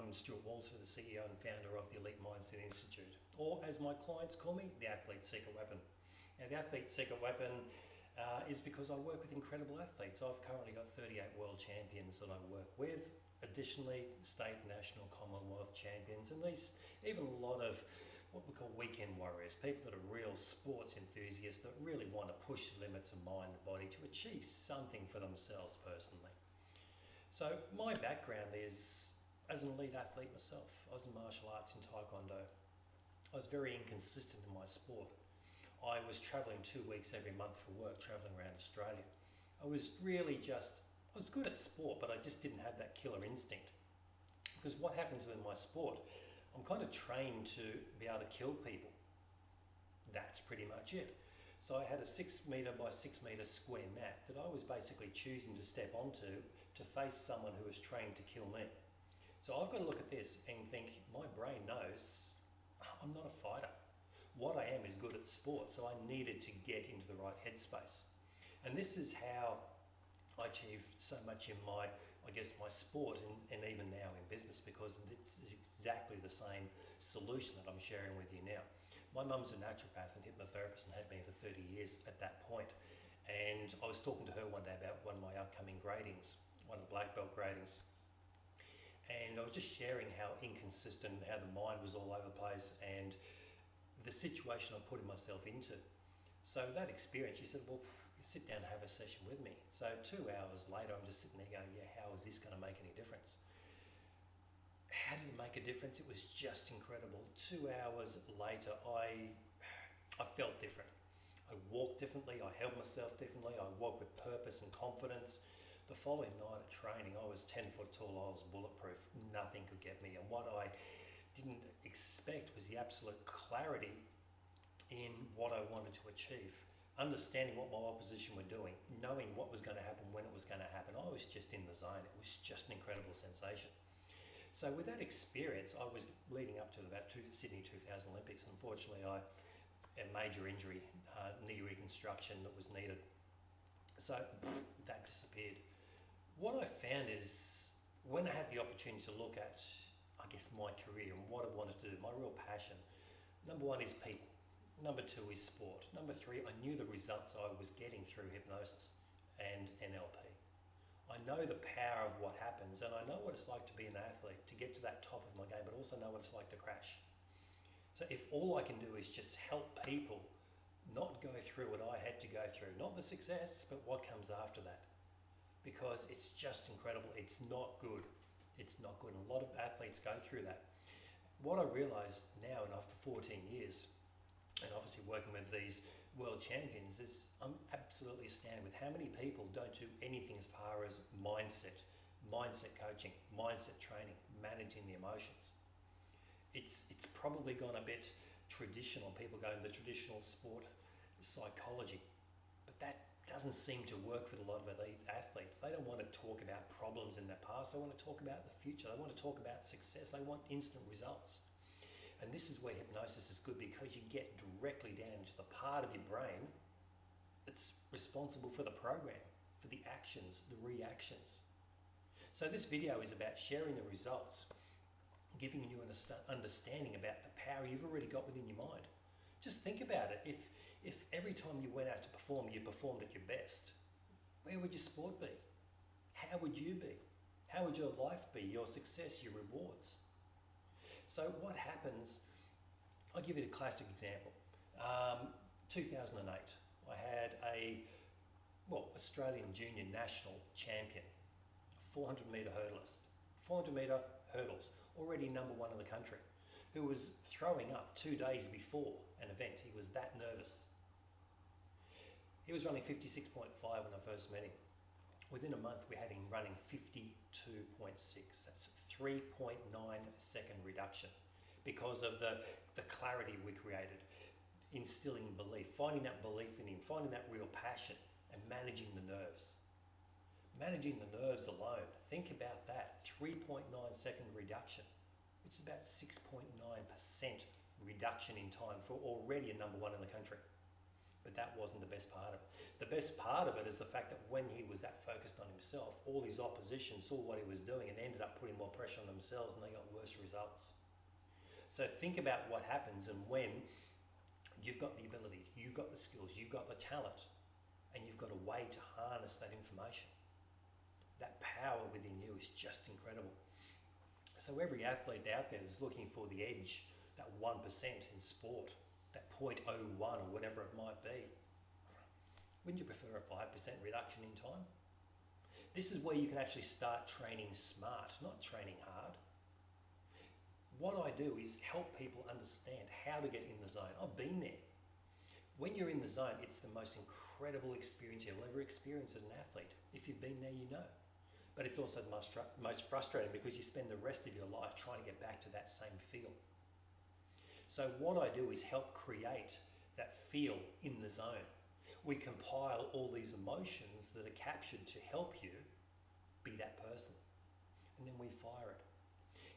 I'm Stuart Walter, the CEO and founder of the Elite Mindset Institute, or as my clients call me, the Athlete Secret Weapon. Now, the Athlete Secret Weapon is because I work with incredible athletes. I've currently got 38 world champions that I work with. Additionally, state, national, Commonwealth champions, and these even a lot of what we call weekend warriors, people that are real sports enthusiasts that really want to push the limits of mind and body to achieve something for themselves personally. So my background is as an elite athlete myself. I was in martial arts in Taekwondo. I was very inconsistent in my sport. I was travelling 2 weeks every month for work, travelling around Australia. I was good at sport, but I just didn't have that killer instinct. Because what happens with my sport, I'm kind of trained to be able to kill people. That's pretty much it. So I had a 6 metre by 6 metre square mat that I was basically choosing to step onto to face someone who was trained to kill me. So I've got to look at this and think, my brain knows I'm not a fighter. What I am is good at sport, so I needed to get into the right headspace. And this is how I achieved so much in my sport and even now in business, because it's exactly the same solution that I'm sharing with you now. My mum's a naturopath and hypnotherapist and had been for 30 years at that point. And I was talking to her one day about one of my upcoming gradings, one of the black belt gradings. And I was just sharing how inconsistent and how the mind was all over the place and the situation I'm putting myself into. So that experience, she said, well, sit down and have a session with me. So 2 hours later, I'm just sitting there going, yeah, how is this going to make any difference? How did it make a difference? It was just incredible. 2 hours later, I felt different. I walked differently, I held myself differently, I walked with purpose and confidence. The following night at training, I was 10 foot tall, I was bulletproof, nothing could get me. And what I didn't expect was the absolute clarity in what I wanted to achieve. Understanding what my opposition were doing, knowing what was going to happen, when it was going to happen. I was just in the zone. It was just an incredible sensation. So with that experience, I was leading up to about Sydney 2000 Olympics. Unfortunately, a major injury, knee reconstruction that was needed. So that disappeared. What I found is when I had the opportunity to look at, my career and what I wanted to do, my real passion, number one is people. Number two is sport. Number three, I knew the results I was getting through hypnosis and NLP. I know the power of what happens, and I know what it's like to be an athlete, to get to that top of my game, but also know what it's like to crash. So if all I can do is just help people not go through what I had to go through, not the success, but what comes after that. Because it's just incredible. It's not good. It's not good. And a lot of athletes go through that. What I realised now, and after 14 years, and obviously working with these world champions, is I'm absolutely astounded with how many people don't do anything as far as mindset coaching, mindset training, managing the emotions. It's probably gone a bit traditional. People go in the traditional sport psychology, but that doesn't seem to work with a lot of elite athletes. They don't want to talk about problems in their past. They want to talk about the future. They want to talk about success. They want instant results. And this is where hypnosis is good, because you get directly down to the part of your brain that's responsible for the program, for the actions, the reactions. So this video is about sharing the results, giving you an understanding about the power you've already got within your mind. Just think about it. If every time you went out to perform, you performed at your best, where would your sport be? How would you be? How would your life be, your success, your rewards? So what happens, I'll give you a classic example. 2008, I had Australian junior national champion, 400 metre hurdlist, 400 metre hurdles, already number one in the country, who was throwing up 2 days before an event. He was that nervous. He was running 56.5 when I first met him. Within a month, we had him running 52.6. That's 3.9 second reduction because of the clarity we created, instilling belief, finding that belief in him, finding that real passion, and managing the nerves. Managing the nerves alone, think about that, 3.9 second reduction, which is about 6.9% reduction in time for already a number one in the country. But that wasn't the best part of it. The best part of it is the fact that when he was that focused on himself, all his opposition saw what he was doing and ended up putting more pressure on themselves, and they got worse results. So think about what happens and when you've got the ability, you've got the skills, you've got the talent, and you've got a way to harness that information. That power within you is just incredible. So every athlete out there is looking for the edge, that 1% in sport, that 0.01 or whatever it might be. Wouldn't you prefer a 5% reduction in time? This is where you can actually start training smart, not training hard. What I do is help people understand how to get in the zone. I've been there. When you're in the zone, it's the most incredible experience you'll ever experience as an athlete. If you've been there, you know. But it's also the most frustrating because you spend the rest of your life trying to get back to that same feel. So what I do is help create that feel in the zone. We compile all these emotions that are captured to help you be that person. And then we fire it.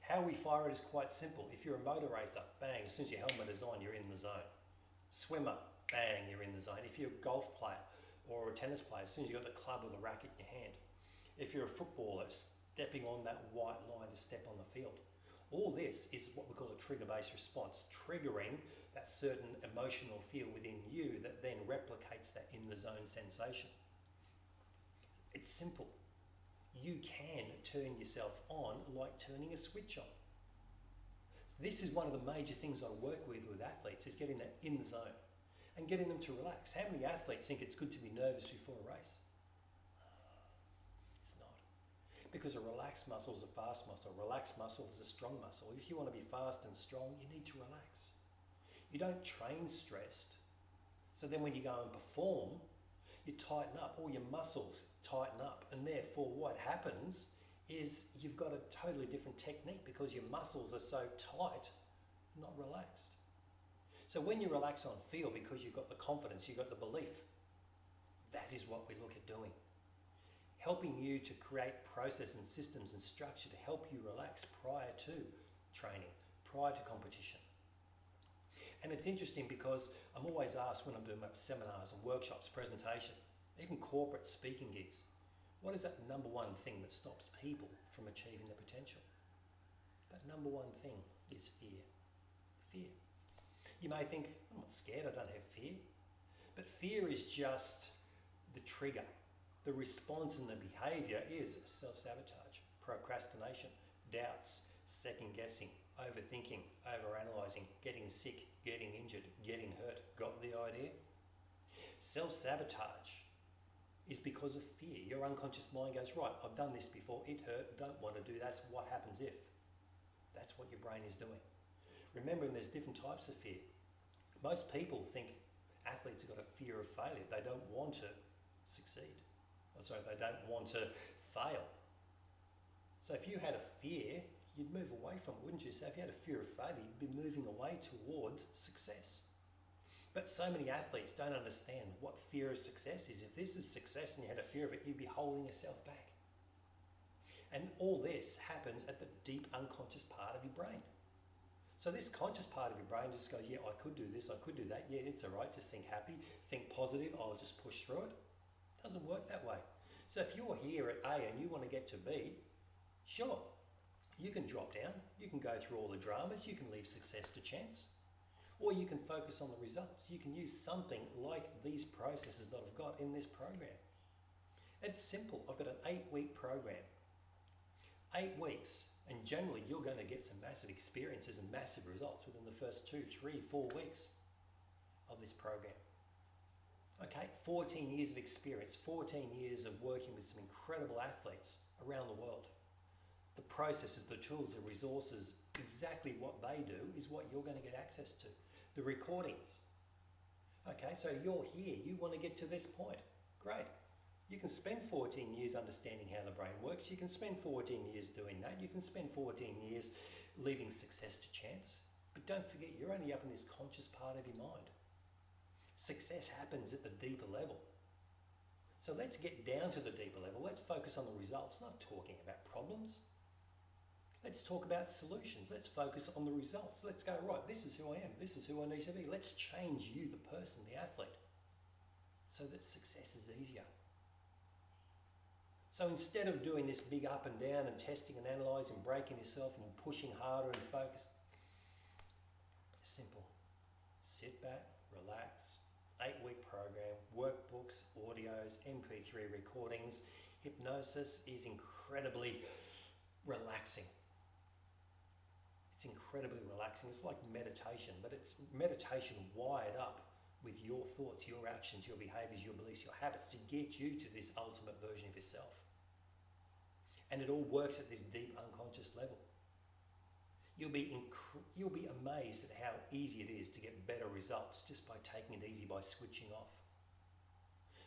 How we fire it is quite simple. If you're a motor racer, bang, as soon as your helmet is on, you're in the zone. Swimmer, bang, you're in the zone. If you're a golf player or a tennis player, as soon as you've got the club or the racket in your hand. If you're a footballer, stepping on that white line to step on the field. All this is what we call a trigger-based response, triggering that certain emotional feel within you that then replicates that in the zone sensation. It's simple. You can turn yourself on like turning a switch on. So this is one of the major things I work with athletes, is getting that in the zone and getting them to relax. How many athletes think it's good to be nervous before a race? It's not. Because a relaxed muscle is a fast muscle. A relaxed muscle is a strong muscle. If you want to be fast and strong, you need to relax. You don't train stressed. So then when you go and perform, you tighten up, all your muscles tighten up, and therefore what happens is you've got a totally different technique because your muscles are so tight, not relaxed. So when you relax on feel, because you've got the confidence, you've got the belief, that is what we look at doing. Helping you to create process and systems and structure to help you relax prior to training, prior to competition. And it's interesting because I'm always asked when I'm doing my seminars and workshops, presentation, even corporate speaking gigs, what is that number one thing that stops people from achieving their potential? That number one thing is fear. Fear. You may think, I'm not scared, I don't have fear. But fear is just the trigger. The response and the behaviour is self-sabotage, procrastination, doubts, second-guessing, overthinking, overanalyzing, getting sick, getting injured, getting hurt. Got the idea? Self-sabotage is because of fear. Your unconscious mind goes, right, I've done this before, it hurt, don't want to do that. That's what happens if. That's what your brain is doing. Remembering there's different types of fear. Most people think athletes have got a fear of failure. They don't want to succeed. They don't want to fail. So if you had a fear, you'd move away from it, wouldn't you? So if you had a fear of failure, you'd be moving away towards success. But so many athletes don't understand what fear of success is. If this is success and you had a fear of it, you'd be holding yourself back. And all this happens at the deep unconscious part of your brain. So this conscious part of your brain just goes, yeah, I could do this, I could do that. Yeah, it's all right. Just think happy, think positive. I'll just push through it. It doesn't work that way. So if you're here at A and you want to get to B, sure, you can drop down. You can go through all the dramas. You can leave success to chance. Or you can focus on the results. You can use something like these processes that I've got in this program. It's simple. I've got an 8-week program. 8 weeks. And generally, you're going to get some massive experiences and massive results within the first 2, 3, 4 weeks of this program. Okay, 14 years of experience, 14 years of working with some incredible athletes around the world. The processes, the tools, the resources, exactly what they do is what you're going to get access to. The recordings. Okay, so you're here, you want to get to this point. Great. You can spend 14 years understanding how the brain works. You can spend 14 years doing that. You can spend 14 years leaving success to chance. But don't forget, you're only up in this conscious part of your mind. Success happens at the deeper level. So let's get down to the deeper level. Let's focus on the results, not talking about problems. Let's talk about solutions. Let's focus on the results. Let's go, right, this is who I am. This is who I need to be. Let's change you, the person, the athlete. so that success is easier. So instead of doing this big up and down and testing and analysing, breaking yourself and pushing harder and focus, simple. Sit back, relax, 8-week program, workbooks, audios, MP3 recordings. Hypnosis is incredibly relaxing. It's incredibly relaxing. It's like meditation, but it's meditation wired up with your thoughts, your actions, your behaviours, your beliefs, your habits to get you to this ultimate version of yourself. And it all works at this deep unconscious level. You'll be amazed at how easy it is to get better results just by taking it easy, by switching off.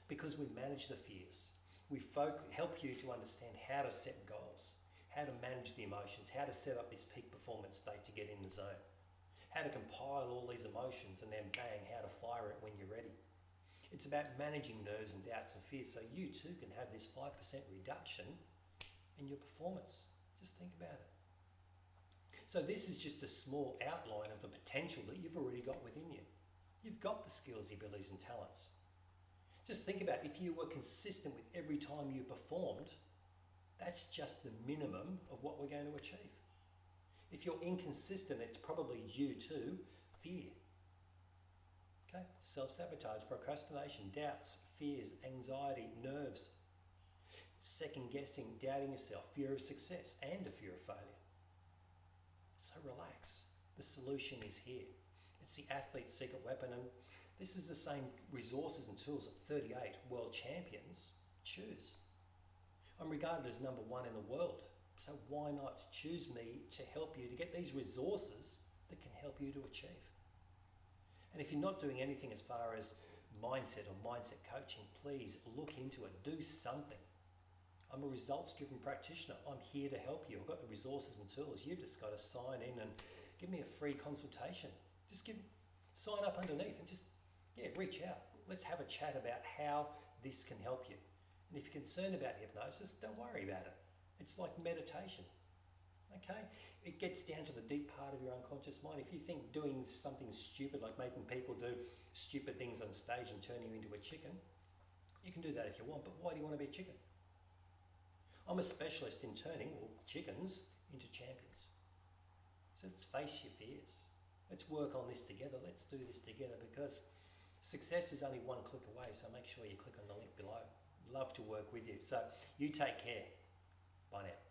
Because we manage the fears. We help you to understand how to set goals, how to manage the emotions, how to set up this peak performance state to get in the zone, how to compile all these emotions and then bang, how to fire it when you're ready. It's about managing nerves and doubts and fears so you too can have this 5% reduction in your performance. Just think about it. So this is just a small outline of the potential that you've already got within you. You've got the skills, the abilities and talents. Just think about if you were consistent with every time you performed, that's just the minimum of what we're going to achieve. If you're inconsistent, it's probably due to fear. Okay? Self-sabotage, procrastination, doubts, fears, anxiety, nerves, second-guessing, doubting yourself, fear of success and a fear of failure. So relax. The solution is here. It's the athlete's secret weapon, and this is the same resources and tools that 38 world champions choose. I'm regarded as number one in the world, so why not choose me to help you to get these resources that can help you to achieve? And if you're not doing anything as far as mindset or mindset coaching, please look into it. Do something. I'm a results-driven practitioner. I'm here to help you. I've got the resources and tools. You've just got to sign in and give me a free consultation. Sign up underneath and reach out. Let's have a chat about how this can help you. And if you're concerned about hypnosis, don't worry about it. It's like meditation. Okay? It gets down to the deep part of your unconscious mind. If you think doing something stupid, like making people do stupid things on stage and turning you into a chicken, you can do that if you want, but why do you want to be a chicken? I'm a specialist in turning chickens into champions. So let's face your fears. Let's work on this together. Let's do this together because success is only one click away. So make sure you click on the link below. Love to work with you. So you take care. Bye now.